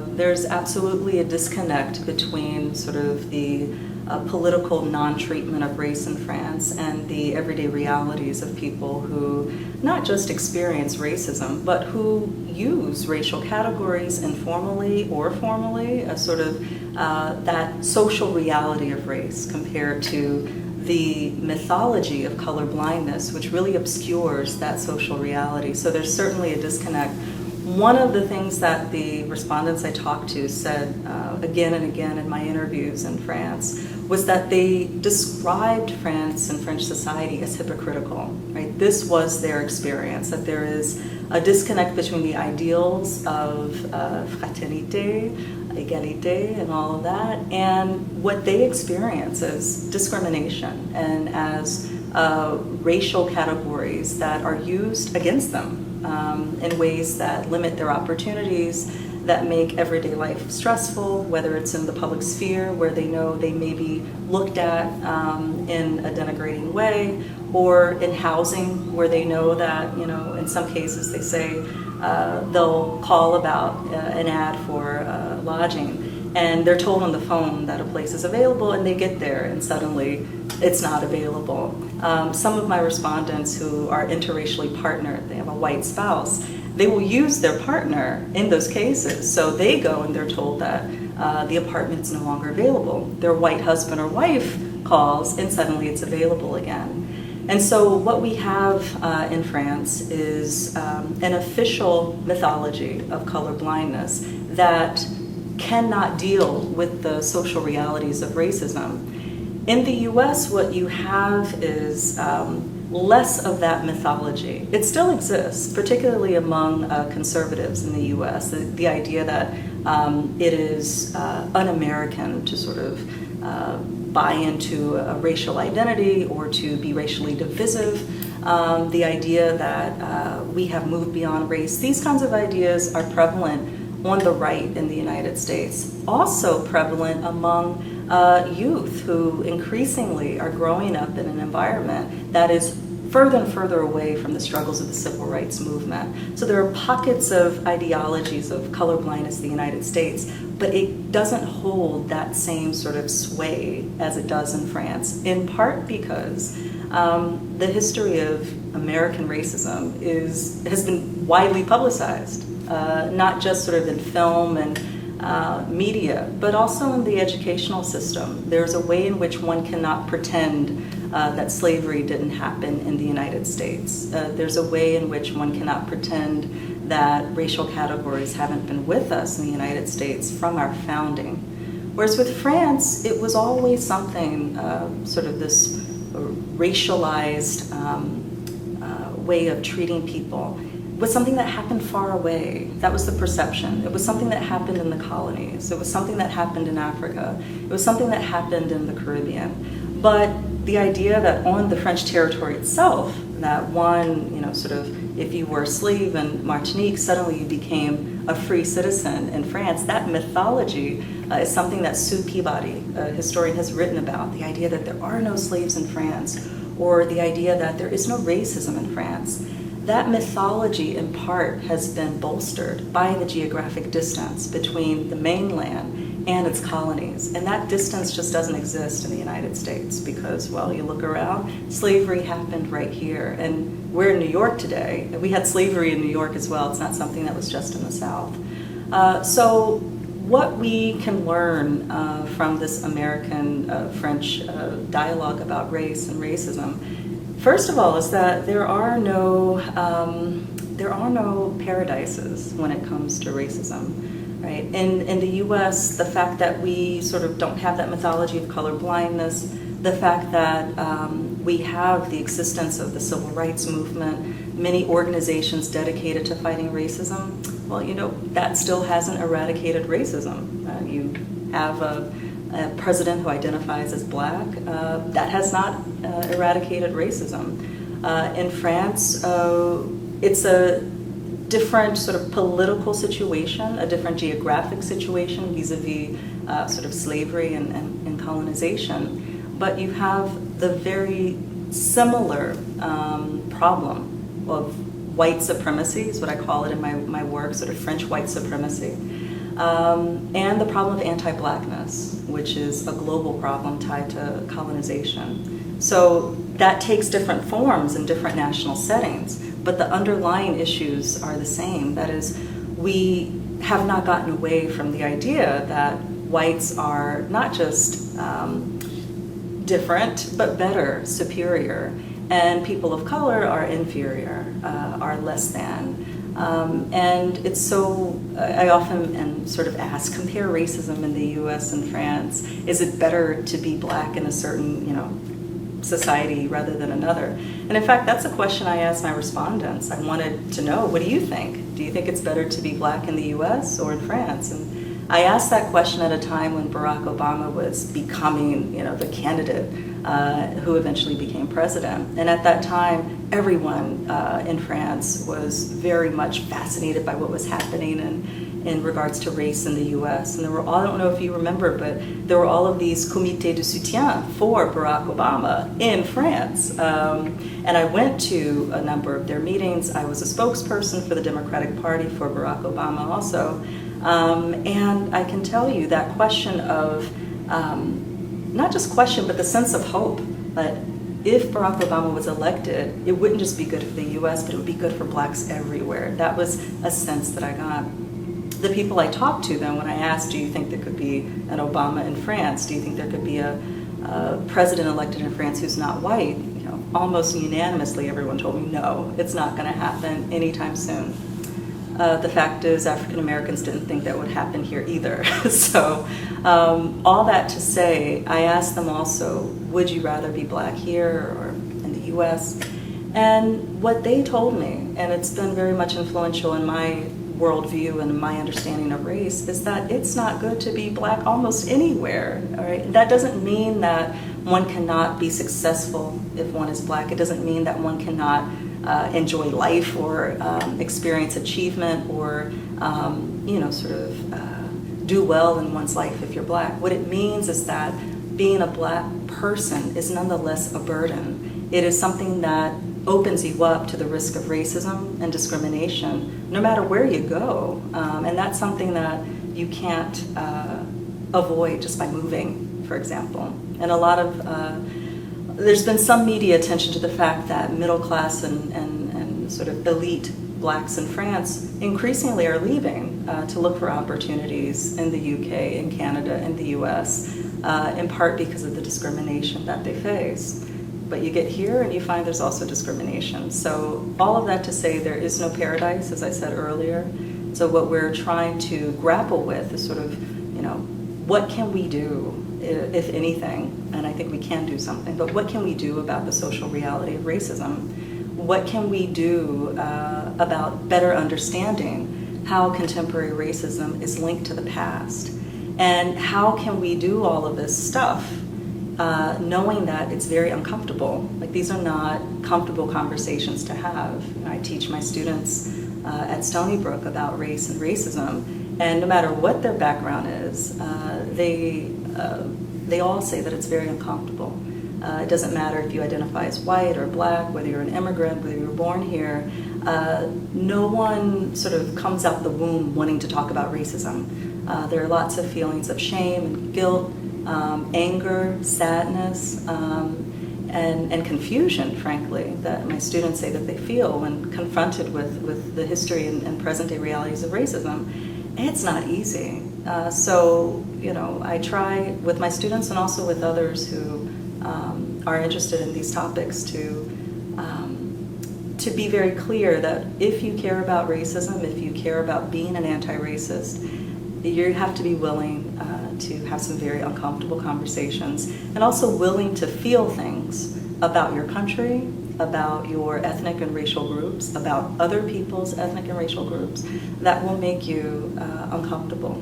there's absolutely a disconnect between sort of the political non-treatment of race in France and the everyday realities of people who not just experience racism, but who use racial categories informally or formally as sort of that social reality of race compared to the mythology of color blindness, which really obscures that social reality. So there's certainly a disconnect. One of the things that the respondents I talked to said again and again in my interviews in France was that they described France and French society as hypocritical, right? This was their experience, that there is a disconnect between the ideals of fraternité, égalité, and all of that, and what they experience as discrimination and as racial categories that are used against them in ways that limit their opportunities, that make everyday life stressful, whether it's in the public sphere where they know they may be looked at in a denigrating way, or in housing where they know that, you know, in some cases they say they'll call about an ad for lodging, and they're told on the phone that a place is available, and they get there and suddenly it's not available. Some of my respondents who are interracially partnered, they have a white spouse, they will use their partner in those cases. So they go and they're told that the apartment's no longer available. Their white husband or wife calls and suddenly it's available again. And so what we have in France is an official mythology of color blindness that cannot deal with the social realities of racism. In the US, what you have is less of that mythology. It still exists, particularly among conservatives in the US, the idea that it is un-American to sort of buy into a racial identity or to be racially divisive, the idea that we have moved beyond race. These kinds of ideas are prevalent on the right in the United States, also prevalent among youth who increasingly are growing up in an environment that is further and further away from the struggles of the civil rights movement. So there are pockets of ideologies of colorblindness in the United States, but it doesn't hold that same sort of sway as it does in France, in part because the history of American racism has been widely publicized, not just sort of in film and media, but also in the educational system. There's a way in which one cannot pretend that slavery didn't happen in the United States. There's a way in which one cannot pretend that racial categories haven't been with us in the United States from our founding. Whereas with France, it was always something, sort of this racialized way of treating people. Was something that happened far away. That was the perception. It was something that happened in the colonies. It was something that happened in Africa. It was something that happened in the Caribbean. But the idea that on the French territory itself, that one, you know, sort of, if you were a slave in Martinique, suddenly you became a free citizen in France, that mythology is something that Sue Peabody, a historian, has written about. The idea that there are no slaves in France, or the idea that there is no racism in France. That mythology, in part, has been bolstered by the geographic distance between the mainland and its colonies. And that distance just doesn't exist in the United States because, well, you look around, slavery happened right here. And we're in New York today. We had slavery in New York as well. It's not something that was just in the South. So what we can learn from this American-French dialogue about race and racism, first of all, is that there are no paradises when it comes to racism, right? In the U.S., the fact that we sort of don't have that mythology of color blindness, the fact that we have the existence of the civil rights movement, many organizations dedicated to fighting racism, well, you know, that still hasn't eradicated racism. You have a president who identifies as black, that has not eradicated racism. In France, it's a different sort of political situation, a different geographic situation vis-a-vis sort of slavery and colonization. But you have the very similar problem of white supremacy, is what I call it in my work, sort of French white supremacy. and the problem of anti-Blackness, which is a global problem tied to colonization. So that takes different forms in different national settings, but the underlying issues are the same. That is, we have not gotten away from the idea that whites are not just different, but better, superior, and people of color are inferior, are less than. And it's so, I often am sort of asked, compare racism in the US and France. Is it better to be Black in a certain, society rather than another? And in fact, that's a question I asked my respondents. I wanted to know, what do you think? Do you think it's better to be Black in the US or in France? And I asked that question at a time when Barack Obama was becoming, the candidate who eventually became president. And at that time, everyone in France was very much fascinated by what was happening in regards to race in the US. And there were, I don't know if you remember, but there were all of these comités de soutien for Barack Obama in France. And I went to a number of their meetings. I was a spokesperson for the Democratic Party for Barack Obama also. And I can tell you that question of, not just question, but the sense of hope that if Barack Obama was elected, it wouldn't just be good for the US, but it would be good for Blacks everywhere. That was a sense that I got. The people I talked to then, when I asked, do you think there could be an Obama in France? Do you think there could be a president elected in France who's not white? Almost unanimously, everyone told me, no, it's not going to happen anytime soon. The fact is, African Americans didn't think that would happen here either. So all that to say, I asked them also, would you rather be Black here or in the US? And what they told me, and it's been very much influential in my worldview and my understanding of race, is that it's not good to be Black almost anywhere. All right? That doesn't mean that one cannot be successful if one is Black. It doesn't mean that one cannot enjoy life or experience achievement or do well in one's life if you're Black. What it means is that being a Black person is nonetheless a burden. It is something that opens you up to the risk of racism and discrimination no matter where you go. And that's something that you can't avoid just by moving, for example. And a lot of there's been some media attention to the fact that middle class and sort of elite Blacks in France increasingly are leaving to look for opportunities in the UK, in Canada, in the US, in part because of the discrimination that they face. But you get here and you find there's also discrimination. So all of that to say there is no paradise, as I said earlier. So what we're trying to grapple with is sort of, what can we do, if anything, and I think we can do something, but what can we do about the social reality of racism? What can we do about better understanding how contemporary racism is linked to the past? And how can we do all of this stuff knowing that it's very uncomfortable? Like, these are not comfortable conversations to have. I teach my students at Stony Brook about race and racism, and no matter what their background is, they all say that it's very uncomfortable. It doesn't matter if you identify as white or Black, whether you're an immigrant, whether you were born here. No one sort of comes out the womb wanting to talk about racism. There are lots of feelings of shame and guilt, anger, sadness, and confusion, frankly, that my students say that they feel when confronted with the history and present-day realities of racism. It's not easy. So, I try with my students and also with others who are interested in these topics to be very clear that if you care about racism, if you care about being an anti-racist, you have to be willing to have some very uncomfortable conversations and also willing to feel things about your country, about your ethnic and racial groups, about other people's ethnic and racial groups that will make you uncomfortable.